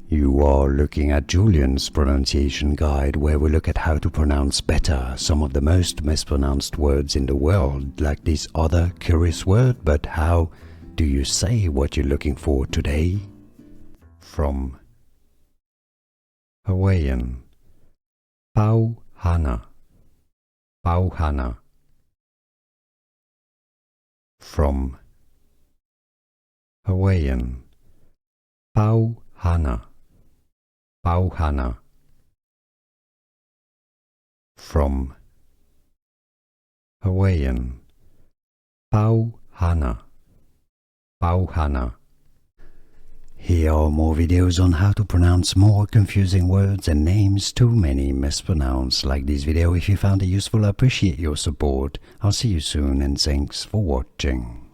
You are looking at Julian's pronunciation guide, where we look at how to pronounce better some of the most mispronounced words in the world, like this other curious word. But how do you say what you're looking for today? From Hawaiian, Pau Hana, Pau Hana. From Hawaiian, Pau Hana, Pau Hana. From Hawaiian, Pau Hana, Pau Hana. Here are more videos on how to pronounce more confusing words and names too many mispronounced. Like this video if you found it useful. I appreciate your support. I'll see you soon and thanks for watching.